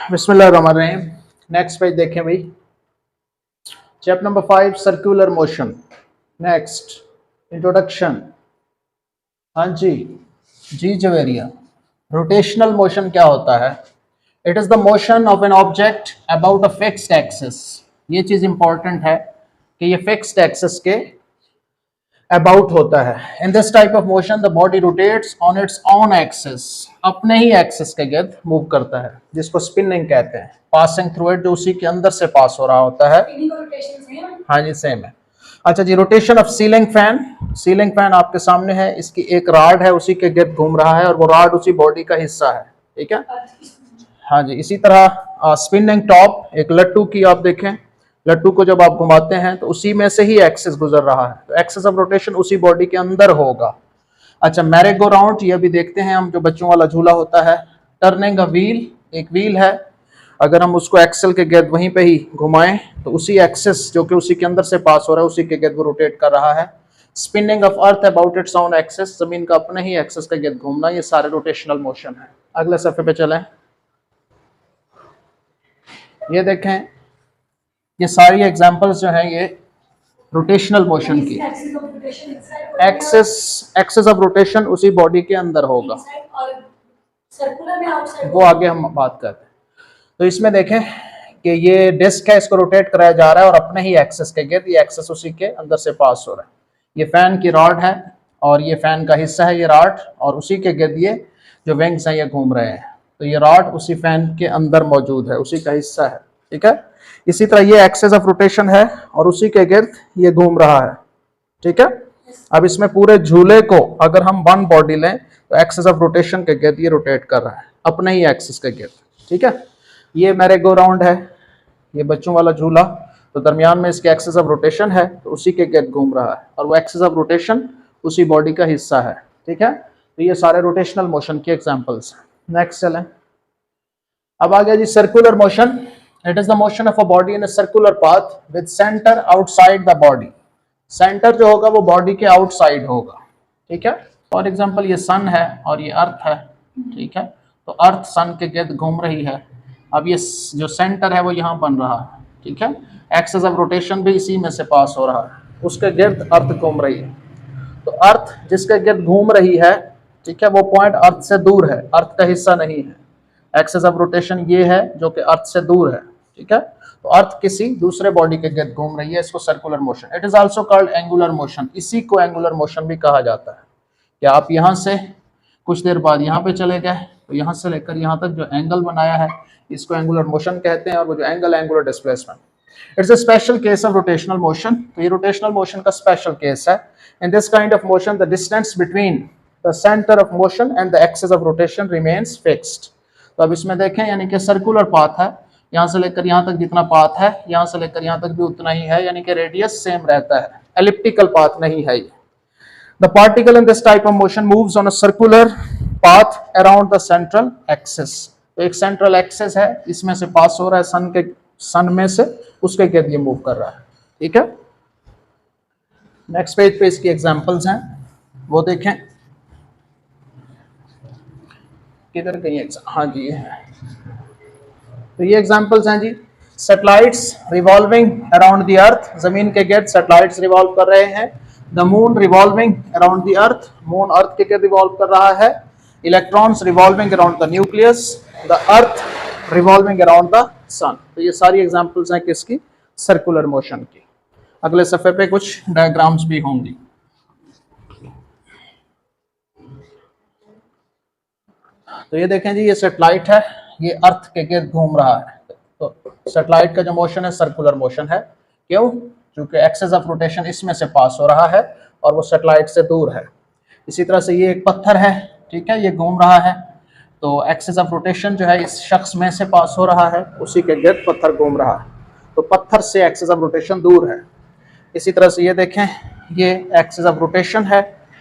बिस्मिल्लाहिर्रहमानिर्रहीम। Next page देखें भाई, chapter number 5 circular motion. Next introduction. हाँ जी, जी जवेरिया। रोटेशनल मोशन क्या होता है? It is the motion of an object about a fixed axis. ये चीज इंपॉर्टेंट है कि ये फिक्स्ड एक्सिस के अबाउट होता है। In this type of motion the body rotates on its own axis, अपने ही एक्सिस के गिर्द मूव करता है, जिसको स्पिनिंग कहते हैं। पासिंग थ्रू इट, जो उसी के अंदर से पास हो रहा होता है। हाँ जी, सेम है। अच्छा जी, rotation of ceiling fan. Ceiling fan आपके सामने है, इसकी एक राड है, उसी के गिर्द घूम रहा है और वो राड उसी बॉडी का हिस्सा है। ठीक है, हाँ जी। इसी तरह स्पिनिंग टॉप, एक लट्टू की आप देखें, लट्टू को जब आप घुमाते हैं तो उसी में से ही एक्सिस गुजर रहा है, तो एक्सिस ऑफ रोटेशन उसी बॉडी के अंदर होगा। अच्छा, मैरी गो राउंड, ये भी देखते हैं हम, जो बच्चों वाला झूला होता है। टर्निंग अ व्हील, एक व्हील है, अगर हम उसको एक्सल के गिर्द वहीं पे ही घुमाएं तो उसी एक्सिस जो कि उसी के अंदर से पास हो रहा है उसी के गिर्द वो रोटेट कर रहा है। Spinning of earth about its own axis, जमीन का अपने ही एक्सिस के गिर्द घूमना, ये सारे रोटेशनल मोशन है। अगले सफे पे चलें, ये देखें, ये सारी एग्जांपल्स जो हैं ये रोटेशनल मोशन की। एक्सिस ऑफ रोटेशन उसी बॉडी के अंदर होगा, वो आगे हम बात करते हैं। तो इसमें देखें कि ये डिस्क है, इसको रोटेट कराया जा रहा है और अपने ही एक्सिस के गिर्द, ये एक्सिस उसी के अंदर से पास हो रहा है। ये फैन की रॉड है और ये फैन का हिस्सा है ये रॉड, और उसी के गिर्द ये जो विंग्स हैं ये घूम रहे हैं। तो ये रॉड उसी फैन के अंदर मौजूद है, उसी का हिस्सा है। ठीक है, इसी तरह ये एक्सिस ऑफ रोटेशन है और उसी के गिर्द ये घूम रहा है। ठीक है, अब इसमें पूरे झूले को अगर हम वन बॉडी लें तो एक्सिस ऑफ रोटेशन के गिर्द ये रोटेट कर रहा है, अपने ही एक्सिस के गिर्द। ठीक है, ये मैरी गो राउंड है, ये बच्चों वाला झूला, तो दरमियान में इसके एक्सिस ऑफ रोटेशन है तो उसी के गिर्द घूम रहा है, और वो एक्सिस ऑफ रोटेशन उसी बॉडी का हिस्सा है। ठीक है, तो ये सारे रोटेशनल मोशन के एग्जांपल्स हैं। नेक्स्ट चलें, अब आ गया जी circular motion. It is the motion of a body in a circular path with centre outside the body. Centre जो होगा वो बॉडी के आउटसाइड होगा। ठीक है, फॉर एग्जांपल ये सन है और ये अर्थ है। ठीक है, तो अर्थ सन के गिर्द घूम रही है। अब ये जो सेंटर है वो यहाँ बन रहा है। ठीक है, एक्सिस ऑफ रोटेशन भी इसी में से पास हो रहा है, उसके गिर्द अर्थ घूम रही है। तो अर्थ जिसके गिर्द घूम रही है, ठीक है, वो पॉइंट अर्थ से दूर है, अर्थ का हिस्सा नहीं है। एक्सिस ऑफ रोटेशन ये है जो कि अर्थ से दूर है। ठीक है, तो अर्थ किसी दूसरे बॉडी के गिर्द घूम रही है, इसको circular motion. It is also called angular motion, इसी को एंगुलर मोशन भी कहा जाता है। कि आप यहाँ से कुछ देर बाद यहाँ पे चले गए तो यहाँ से लेकर यहाँ तक जो एंगल बनाया है इसको एंगुलर मोशन कहते हैं, और वो जो angle angular displacement. It's a special case of rotational motion, तो ये रोटेशनल मोशन का स्पेशल केस है। In this kind of motion the distance between the centre of motion and the axis of rotation remains fixed. तो अब इसमें देखें, यानी कि सर्कुलर पाथ है, यहाँ से लेकर यहाँ तक जितना पाथ है यहाँ से लेकर यहाँ तक भी उतना ही है, यानी कि रेडियस सेम रहता है, एलिप्टिकल पाथ नहीं है ये। The particle in this type of motion moves on a circular path around the central axis. तो एक सेंट्रल एक्सिस है, इसमें से पास हो रहा है सन में से, उसके गिर्द ये मूव कर रहा है। ठीक है, नेक्स्ट पेज पे इसकी एग्जांपल्स हैं, वो देखें। किधर गई? हाँ जी, ये है। तो ये एग्जांपल्स हैं जी। Satellites revolving around the earth, जमीन के गिर्द सैटेलाइट्स रिवॉल्व कर रहे हैं। The moon revolving around the earth, moon earth के गिर्द रिवॉल्व कर रहा है। Electrons revolving around the nucleus, the earth revolving around the sun. तो ये सारी एग्जांपल्स हैं किसकी? सर्कुलर मोशन की। अगले सफ़े पे कुछ डायग्राम्स भी होंगी। तो ये देखें जी, ये सैटेलाइट है, ये अर्थ के गिर्द घूम रहा है। तो सैटेलाइट का जो मोशन है सर्कुलर मोशन है। क्यों? क्योंकि एक्सिस ऑफ रोटेशन इसमें से पास हो रहा है और वो सैटेलाइट से दूर है। इसी तरह से ये एक पत्थर है, ठीक है, ये घूम रहा है, तो एक्सिस ऑफ रोटेशन जो है इस शख्स में से पास हो रहा है, उसी के गिर्द पत्थर घूम रहा है, तो पत्थर से एक्सिस ऑफ रोटेशन दूर है। इसी तरह से ये देखें, ये एक्सिस ऑफ रोटेशन है,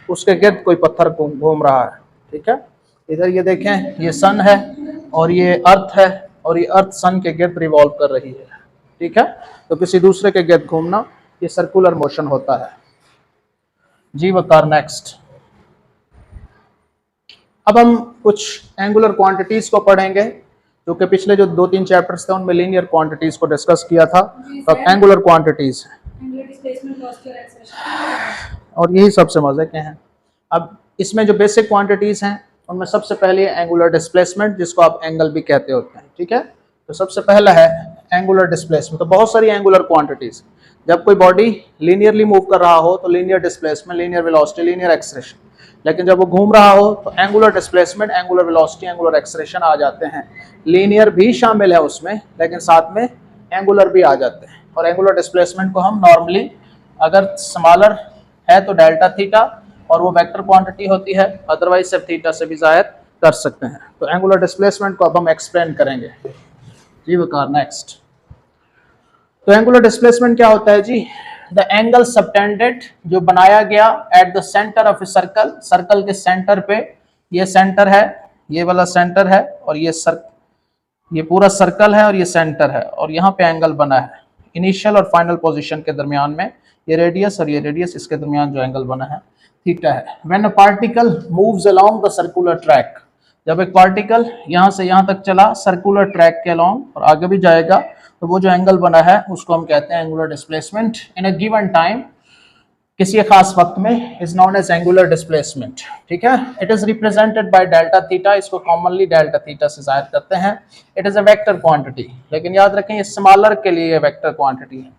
उसके गिर्द कोई पत्थर घूम रहा है। ठीक है, इधर ये देखें, ये सन है और ये अर्थ है, और ये अर्थ सन के गिर्द रिवॉल्व कर रही है। ठीक है, तो किसी दूसरे के गिर्द घूमना ये सर्कुलर मोशन होता है जी। वकार नेक्स्ट, अब हम कुछ एंगुलर क्वांटिटीज को पढ़ेंगे क्योंकि पिछले जो 2-3 चैप्टर्स थे उनमें लीनियर क्वांटिटीज को डिस्कस किया था, तो अब एंगुलर क्वांटिटीज और यही सबसे मजे के हैं। अब इसमें जो बेसिक क्वांटिटीज हैं उनमें सबसे पहले एंगुलर डिस्प्लेसमेंट, जिसको आप एंगल भी कहते होते हैं, ठीक है। तो सबसे पहला है एंगुलर डिस्प्लेसमेंट। तो बहुत सारी एंगुलर क्वांटिटीज, जब कोई बॉडी लीनियरली मूव कर रहा हो तो linear displacement, linear velocity, linear acceleration, लेकिन जब वो घूम रहा हो तो angular displacement, angular velocity, angular acceleration आ जाते हैं। लीनियर भी शामिल है उसमें, लेकिन साथ में एंगुलर भी आ जाते हैं। और एंगुलर डिस्प्लेसमेंट को हम नॉर्मली अगर स्मॉलर है तो डेल्टा थीटा, और वो वेक्टर क्वांटिटी होती है, अदरवाइज सिर्फ थीटा से भी जाहिर कर सकते हैं। तो एंगुलर डिस्प्लेसमेंट को अब हम एक्सप्लेन करेंगे जी वकार। नेक्स्ट, तो एंगुलर डिस्प्लेसमेंट क्या होता है जी? द एंगल सबटेंडेड, जो बनाया गया eight the centre of a circle, circle के सेंटर पे, ये सेंटर है, ये वाला सेंटर है, और ये पूरा सर्कल है और ये सेंटर है, और यहाँ पे एंगल बना है इनिशियल और फाइनल पोजीशन के दरमियान में, ये रेडियस और ये रेडियस, इसके दरमियान जो एंगल बना है थीटा है। When a particle moves along the circular track, जब एक पार्टिकल यहाँ से यहाँ तक चला सर्कुलर ट्रैक के अलोंग और आगे भी जाएगा, तो वो जो एंगल बना है उसको हम कहते हैं angular displacement in a given time, किसी खास वक्त में, is known as angular displacement, ठीक है। It is represented by delta theta, इसको कॉमनली डेल्टा थीटा से जाहिर करते हैं। It is a vector quantity, लेकिन याद रखें ये स्मॉलर के लिए वेक्टर क्वांटिटी है,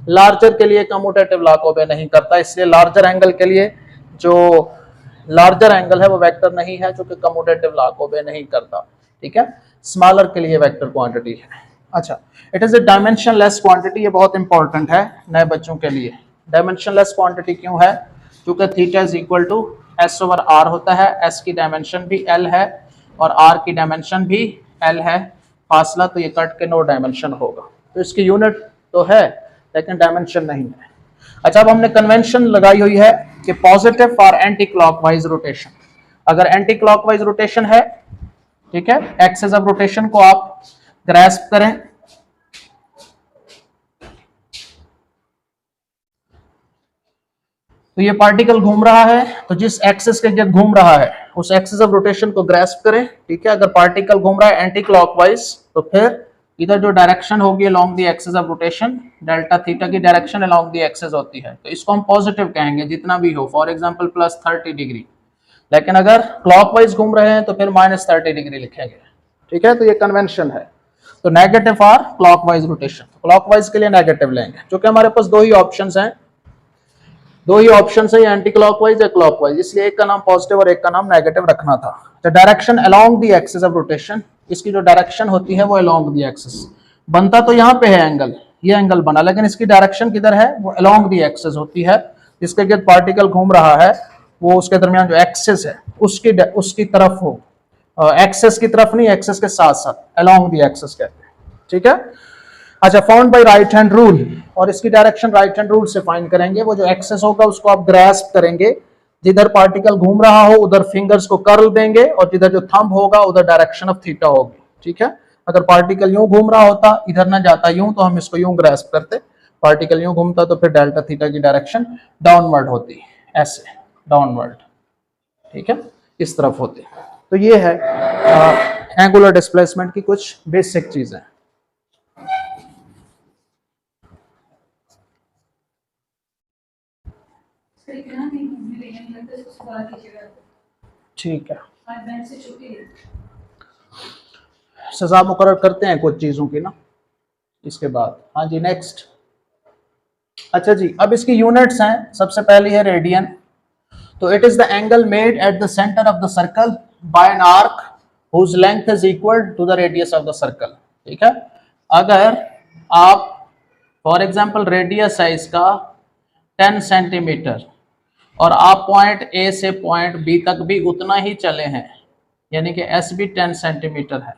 लार्जर के लिए कम्यूटेटिव लॉ को ओबे नहीं करता, इसलिए लार्जर एंगल के लिए जो लार्जर एंगल है वो वेक्टर नहीं है, जो कि कम्यूटेटिव लॉ को ओबे नहीं करता, ठीक है। स्मॉलर के लिए वेक्टर क्वांटिटी है। अच्छा, it is a dimensionless quantity, ये बहुत इंपॉर्टेंट है नए बच्चों के लिए। डायमेंशनलेस क्वांटिटी क्यों है? क्योंकि theta is equal to S over R होता है, एस की डायमेंशन भी एल है और आर की डायमेंशन भी एल है, फासला तो ये कट के 9 डायमेंशन होगा, तो इसकी यूनिट तो है लेकिन डायमेंशन नहीं है। अच्छा, अब हमने कन्वेंशन लगाई हुई है कि positive for anti clockwise rotation, अगर एंटी क्लॉकवाइज रोटेशन है, ठीक है, एक्सिस ऑफ रोटेशन को आप ग्रैस्प करें, तो ये पार्टिकल घूम रहा है, तो जिस एक्सिस के गिर्द घूम रहा है उस एक्सिस ऑफ रोटेशन को ग्रैस्प करें, ठीक है। अगर पार्टिकल घूम रहा है एंटी क्लॉकवाइज, तो फिर इधर जो डायरेक्शन होगी along the axis of rotation, delta theta की डायरेक्शन अलोंग द एक्सिस होती है, तो इसको हम पॉजिटिव कहेंगे जितना भी हो, फॉर एग्जांपल प्लस 30 डिग्री। लेकिन अगर क्लॉकवाइज घूम रहे हैं तो फिर माइनस 30 डिग्री लिखेंगे, ठीक है। तो ये कन्वेंशन है। तो negative for clockwise rotation, clockwise के लिए नेगेटिव लेंगे, क्योंकि हमारे पास दो ही ऑप्शंस हैं, दो ही ऑप्शन है, एंटी क्लॉकवाइज या क्लॉकवाइज, इसलिए एक का नाम पॉजिटिव और एक का नाम नेगेटिव रखना था। तो direction along the axis of rotation, इसकी जो डायरेक्शन होती है वो अलोंग द एक्सिस, बनता तो यहाँ पे है एंगल, ये एंगल बना, लेकिन इसकी डायरेक्शन किधर है? वो अलोंग द एक्सिस होती है, जिसके गिर्द पार्टिकल घूम रहा है वो उसके दरमियान जो एक्सिस है उसकी तरफ हो, एक्सिस की तरफ नहीं, एक्सिस के साथ साथ, अलोंग द एक्सिस कहते हैं, ठीक है। अच्छा, found by right hand rule, और इसकी डायरेक्शन राइट हैंड रूल से फाइंड करेंगे। वो जो एक्सेस होगा उसको आप ग्रैस्प करेंगे, जिधर पार्टिकल घूम रहा हो उधर फिंगर्स को कर्ल देंगे, और जिधर जो थंब होगा उधर डायरेक्शन ऑफ थीटा होगी, ठीक है। अगर पार्टिकल यूं घूम रहा होता, इधर ना जाता यूं, तो हम इसको यूं ग्रैस्प करते, पार्टिकल यूं घूमता तो फिर डेल्टा थीटा की डायरेक्शन डाउनवर्ड होती, ऐसे डाउनवर्ड, ठीक है, इस तरफ होती। तो ये है एंगुलर डिस्प्लेसमेंट की कुछ बेसिक चीजें। ठीक है, सजा मुकर्रर करते हैं कुछ चीजों की ना इसके बाद। हाँ जी, नेक्स्ट। अच्छा जी, अब इसकी यूनिट्स हैं, सबसे पहली है रेडियन। तो it is the angle made at the centre of the circle by an arc whose length is equal to the radius of the circle, ठीक है। अगर आप फॉर एग्जांपल रेडियस है इसका 10 सेंटीमीटर और आप पॉइंट ए से पॉइंट बी तक भी उतना ही चले हैं, यानी कि एस भी 10 सेंटीमीटर है,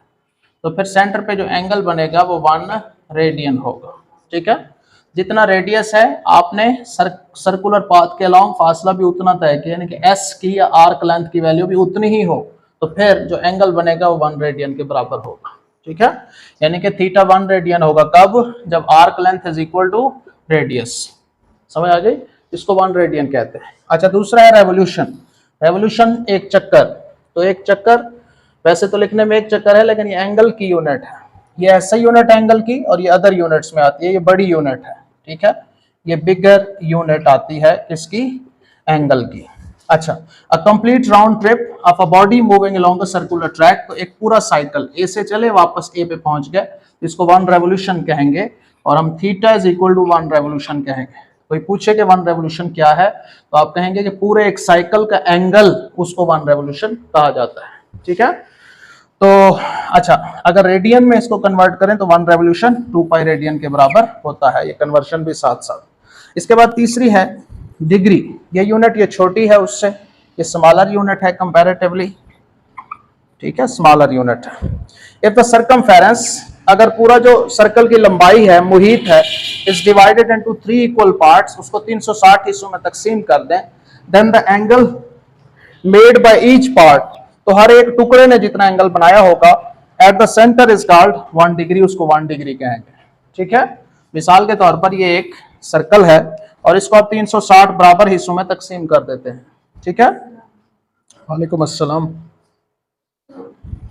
तो फिर सेंटर पे जो एंगल बनेगा वो 1 रेडियन होगा, ठीक है। जितना रेडियस है आपने सर्कुलर पाथ के अलोंग फासला भी उतना तय किया, यानी कि एस की या आर्क लेंथ की वैल्यू भी उतनी ही हो, तो फिर जो एंगल बनेगा वो 1 रेडियन के बराबर होगा, ठीक है। यानी कि थीटा 1 रेडियन होगा कब? जब arc length is equal to radius. समझ आ गई? इसको 1 रेडियन कहते हैं। अच्छा, दूसरा है रेवोल्यूशन। रेवोल्यूशन एक चक्कर, तो एक चक्कर वैसे तो लिखने में एक चक्कर है, लेकिन ये एंगल की यूनिट है। ये ऐसा यूनिट एंगल की, और ये अदर यूनिट्स में आती है, ये बड़ी यूनिट है, ठीक है। ये बिगर यूनिट आती है किसकी, एंगल की। अच्छा, a complete round trip of a body moving along a circular track, तो एक पूरा साइकिल ए से चले वापस ए पे पहुंच गए, इसको 1 रेवोल्यूशन कहेंगे, और हम theta is equal to 1 revolution कहेंगे। कोई पूछे कि 1 रेवोल्यूशन क्या है, तो आप कहेंगे कि पूरे एक साइकिल का एंगल, उसको 1 रेवोल्यूशन कहा जाता है, ठीक है। तो अच्छा, अगर रेडियन में इसको कन्वर्ट करें तो 1 रेवोल्यूशन 2 पाई रेडियन के बराबर होता है। ये कन्वर्शन भी साथ साथ। इसके बाद तीसरी है डिग्री। ये यूनिट ये छोटी है उससे, ये स्मॉलर यूनिट है कंपैरेटिवली, ठीक है, स्मॉलर यूनिट है। इफ द सर्कमफेरेंस, अगर पूरा जो सर्कल की लंबाई है, मुहित है, is divided into 3 equal parts, उसको 360 हिस्सों में तकसीम कर दें, then the angle made by each part, तो हर एक टुकड़े ने जितना एंगल बनाया होगा, at the centre is called 1 degree, उसको 1 डिग्री कहेंगे, ठीक है। मिसाल के तौर पर ये एक सर्कल है और इसको आप 360 बराबर हिस्सों में तकसीम कर देते हैं, ठीक है। वालेकुम अस्सलाम।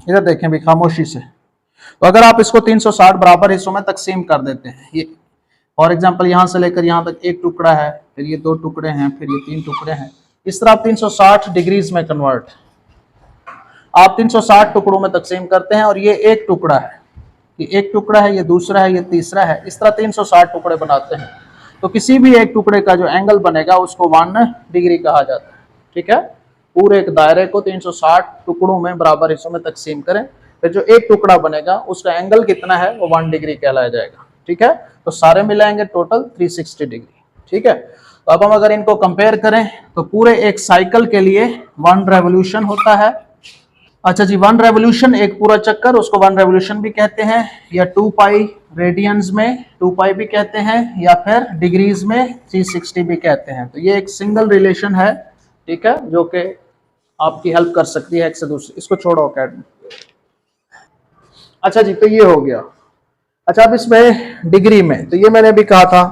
इधर देखें भी खामोशी से। तो अगर आप इसको 360 बराबर हिस्सों में तकसीम कर देते हैं, ये फॉर एग्जांपल यहां से लेकर यहां तक एक टुकड़ा है, फिर ये 2 टुकड़े हैं, फिर ये 3 टुकड़े हैं, इस तरह आप 360 डिग्रीज में कन्वर्ट, आप 360 टुकड़ों में तकसीम करते हैं, और ये एक टुकड़ा है, ये एक टुकड़ा है, ये दूसरा है, ये तीसरा है, इस तरह 360 टुकड़े बनाते हैं। तो किसी भी एक टुकड़े का जो एंगल बनेगा उसको 1 डिग्री कहा जाता है, ठीक है। पूरे एक दायरे को 360 टुकड़ों में बराबर हिस्सों में तकसीम करें, फिर जो एक टुकड़ा बनेगा उसका एंगल कितना है, वो 1 डिग्री कहलाया जाएगा, ठीक है। तो सारे मिलाएंगे टोटल 360 डिग्री, ठीक है। तो अब हम अगर इनको कंपेयर करें तो पूरे एक साइकिल के लिए 1 रेवोल्यूशन होता है। अच्छा जी, 1 रेवोल्यूशन, एक पूरा चक्कर, उसको 1 रेवोल्यूशन भी कहते हैं, या 2 पाई रेडियंस में 2 पाई भी कहते हैं, या फिर डिग्रीज में 360 भी कहते हैं। तो ये एक सिंगल रिलेशन है, ठीक है, जो कि आपकी हेल्प कर सकती है एक से दूसरे। इसको छोड़ो अकेडमी। अच्छा जी, तो ये हो गया। अच्छा, अब इसमें डिग्री में, तो ये मैंने भी कहा था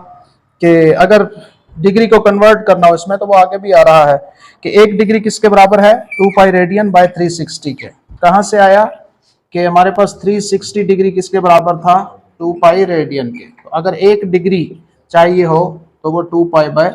कि अगर डिग्री को कन्वर्ट करना हो इसमें, तो वो आगे भी आ रहा है कि 1 डिग्री किसके बराबर है, 2 पाई रेडियन बाय 360 के। कहां से आया कि हमारे पास 360 डिग्री किसके बराबर था, 2 पाई रेडियन के। तो अगर 1 डिग्री चाहिए हो तो वो 2 पाई बाय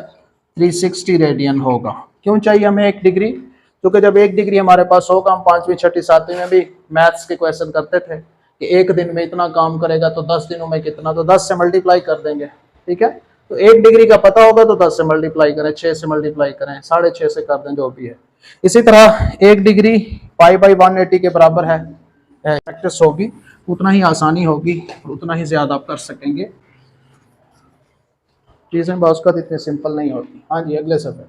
360 रेडियन होगा। क्यों चाहिए हमें 1 डिग्री, क्योंकि जब 1 डिग्री हमारे पास होगा, हम 5वीं 6ठी 7वीं में भी मैथ्स के क्वेश्चन करते थे कि 1 दिन में इतना काम करेगा तो 10 दिनों में कितना, तो 10 से मल्टीप्लाई कर देंगे, ठीक है। तो 1 डिग्री का पता होगा तो 10 से मल्टीप्लाई करें, 6 से मल्टीप्लाई करें, 6.5 से कर दें, जो भी है। इसी तरह 1 डिग्री पाई बाई 180 के बराबर है, प्रैक्टिस होगी उतना ही आसानी होगी, उतना ही ज्यादा आप कर सकेंगे। चीजें बाज़ इतनी सिंपल नहीं होती। हाँ जी, अगले सफर।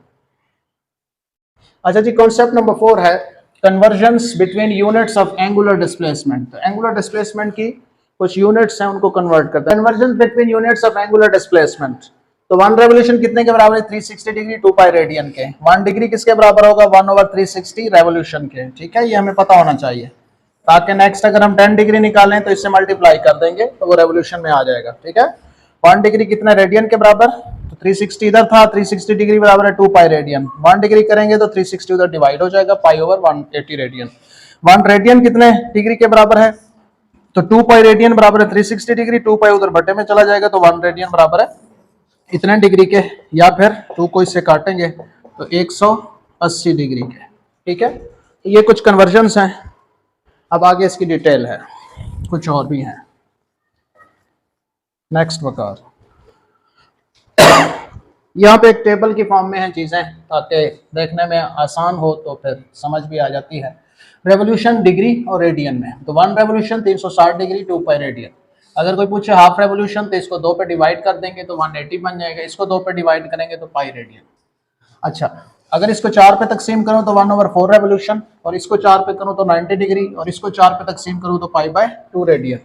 अच्छा जी, कॉन्सेप्ट नंबर 4 है convergence between units of angular displacement. तो एंगुलर डिस्प्लेसमेंट की कुछ यूनिट्स हैं, उनको कन्वर्ट करता है। Conversion between units of angular displacement. तो 1 रेवोल्यूशन कितने के बराबर है, 360 डिग्री 2 पाई रेडियन के। 1 डिग्री किसके बराबर होगा, 1/360 रेवोल्यूशन के, ठीक है। ये हमें पता होना चाहिए, ताकि नेक्स्ट अगर हम 10 डिग्री निकालें तो इससे मल्टीप्लाई कर देंगे तो वो रेवोल्यूशन में आ जाएगा, ठीक है। 1 डिग्री कितने रेडियन के बराबर, तो 360 इधर था, 360 डिग्री बराबर है 2 पाई रेडियन। 1 डिग्री करेंगे तो 360 उधर डिवाइड हो जाएगा, पाई ओवर 180 रेडियन। 1 रेडियन कितने डिग्री के बराबर है, तो 2 पाई रेडियन बराबर है 360 डिग्री, 2 पाई उधर बटे में चला जाएगा, तो 1 रेडियन बराबर है इतने डिग्री के, या फिर 2 को इससे काटेंगे तो 180 डिग्री के, ठीक है। ये कुछ कन्वर्जन्स हैं। अब आगे इसकी डिटेल है, कुछ और भी हैं। नेक्स्ट वकार, यहाँ पे एक टेबल की फॉर्म में है चीजें, ताकि देखने में आसान हो तो फिर समझ भी आ जाती है। रेवोल्यूशन डिग्री और रेडियन में, तो 1 रेवोल्यूशन 360 डिग्री 2 पाई रेडियन। अगर कोई पूछे हाफ रेवोल्यूशन, तो इसको 2 पे डिवाइड कर देंगे तो 180 बन जाएगा, इसको 2 पे डिवाइड करेंगे तो पाई रेडियन। अच्छा, अगर इसको 4 पे तकसीम करूं तो 1/4 रेवोल्यूशन, और इसको 4 पे करूं तो 90 डिग्री, और इसको 4 पे तकसीम करूं तो पाई बाय 2 रेडियन।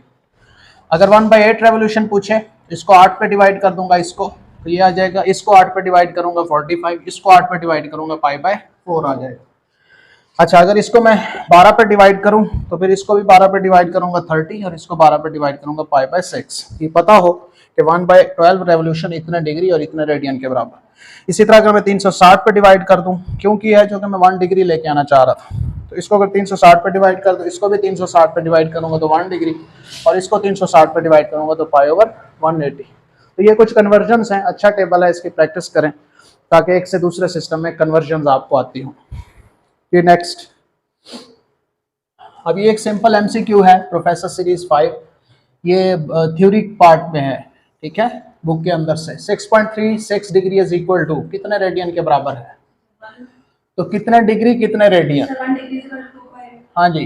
अगर 1/8 रेवोल्यूशन पूछे, इसको 8 पे डिवाइड कर दूंगा, इसको तो ये आ जाएगा, इसको 8 पे डिवाइड करूंगा 45, इसको 8 पे डिवाइड करूंगा पाई बाय 4 आ जाएगा। अच्छा, अगर इसको मैं 12 पे डिवाइड करूं तो फिर इसको भी 12 पे डिवाइड करूंगा 30, और इसको 12 पे डिवाइड करूंगा पाई बाय 6। ये पता हो कि 1/12 रेवोल्यूशन इतने डिग्री और इतने रेडियन के बराबर। इसी तरह अगर मैं 360 पे डिवाइड कर दूं, क्योंकि है जो कि मैं 1 डिग्री लेके आना चाह रहा था, तो इसको अगर 360 पे डिवाइड कर दूं, इसको भी 360 पे डिवाइड करूंगा तो 1 डिग्री, और इसको 360 पे डिवाइड करूंगा तो π/180। तो ये कुछ कन्वर्जन्स हैं, अच्छा टेबल है, इसकी प्रैक्टिस करें ताकि एक से दूसरे सिस्टम में कन्वर्जन्स आपको आती हों। ये नेक्स्ट, अब ये एक सिंपल एमसीक्यू है प्रोफेसर सीरीज 5, ये थ्योरी पार्ट में है, ठीक है, बुक के अंदर से। 6.36 डिग्री इज इक्वल टू कितने रेडियन के बराबर है? तो कितने डिग्री कितने रेडियन? हाँ जी,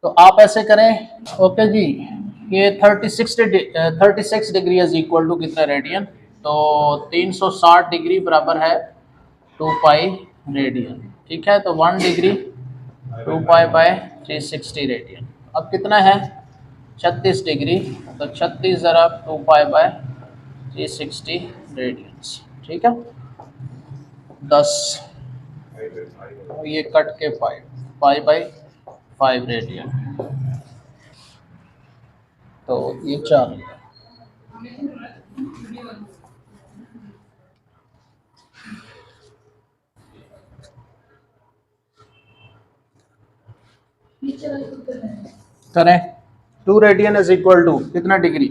तो आप ऐसे करें, ओके जी, ये 36 डिग्री इज इक्वल टू कितने रेडियन? तो 360 डिग्री बराबर है 2π रेडियन, ठीक है। तो 1 डिग्री 2π/360 रेडियन। अब कितना है? 36 डिग्री, तो 36 ज़रा 2π/360 रेडियंस, ठीक है। 10, ये कट के π/5 रेडियन, तो ये 4। करें, 2 रेडियन इज इक्वल टू कितना डिग्री?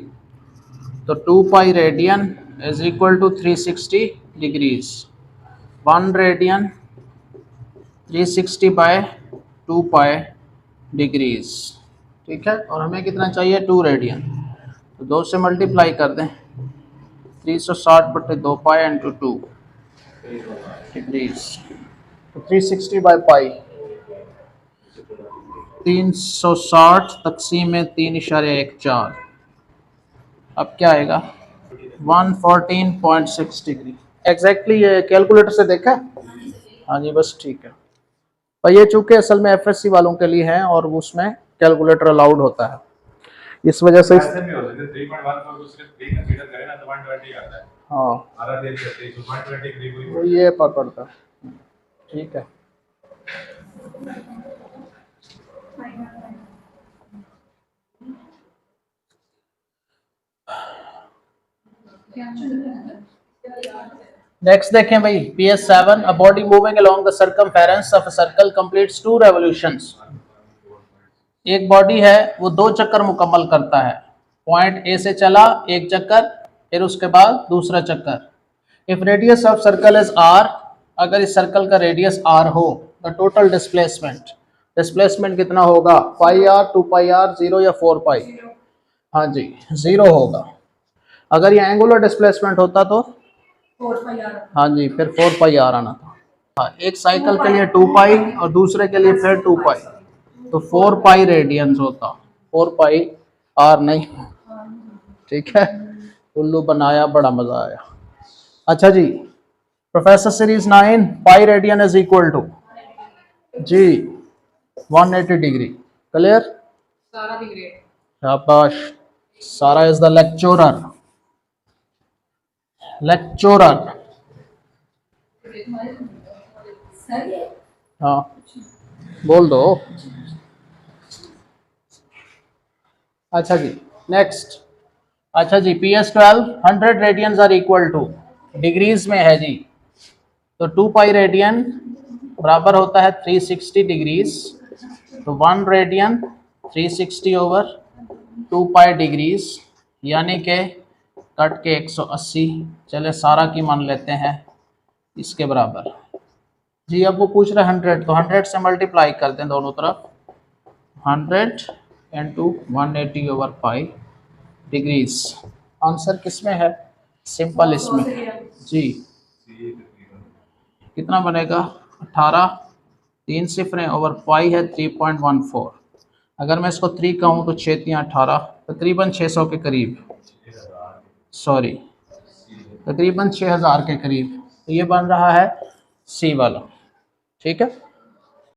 तो 2π radian is equal to 360 degrees. 1 radian 360/2π degrees, ठीक है। और हमें कितना चाहिए? 2 रेडियन, तो 2 से मल्टीप्लाई कर दें, 360/2π इंटू 2 डिग्रीज, तो 360/π 360 तक़सीम में 3.14। अब क्या आएगा? 114.6 डिग्री एग्जैक्टली। ये कैलकुलेटर से देखा? हाँ जी, बस ठीक है। और ये चूंकि असल में एफएससी वालों के लिए है और उसमें कैलकुलेटर अलाउड होता है, इस वजह से हाँ, ये पकड़ता, ठीक है। नेक्स्ट देखें भाई, PS7, a body moving along the circumference of a circle completes 2 revolutions. एक बॉडी है वो 2 चक्कर मुकम्मल करता है। पॉइंट ए से चला एक चक्कर, फिर उसके बाद दूसरा चक्कर। If radius of circle is r, अगर इस सर्कल का रेडियस r हो, द टोटल डिस्प्लेसमेंट कितना होगा? πr, 2πr, 0 या 4π? हाँ जी, 0 होगा। अगर ये एंगुलर डिस्प्लेसमेंट होता तो 4πr, हाँ जी, फिर 4πr आना था। हाँ, एक साइकिल के लिए 2π और दूसरे के लिए फिर 2π, तो 4π रेडियंस होता, 4πr नहीं, ठीक है। उल्लू बनाया, बड़ा मजा आया। अच्छा जी, professor series 9, pi radian is equal to जी 180 डिग्री। क्लियर? सारा डिग्री, शाबाश। सारा इज द लेक्चरर। हाँ, बोल दो। अच्छा जी, नेक्स्ट। अच्छा जी, PS12, 100 radians are equal to, degrees में है जी, तो 2π रेडियन बराबर होता है 360 डिग्रीज, तो 1 रेडियन 360/2π डिग्रीज, यानी कि कट के 180। चले सारा की मान लेते हैं इसके बराबर जी। अब वो पूछ रहे 100, तो 100 से मल्टीप्लाई करते हैं दोनों तरफ, 100 इंटू 180/π डिग्रीज। आंसर किस में है? सिंपल इसमें जी। कितना बनेगा? 18, 3 सिफरें ओवर पाई है 3.14। अगर मैं इसको 3 कहूँ तो 6 3 18, तकरीबन 600 के करीब, सॉरी तकरीबन 6000 के करीब। तो ये बन रहा है सी वाला, ठीक है।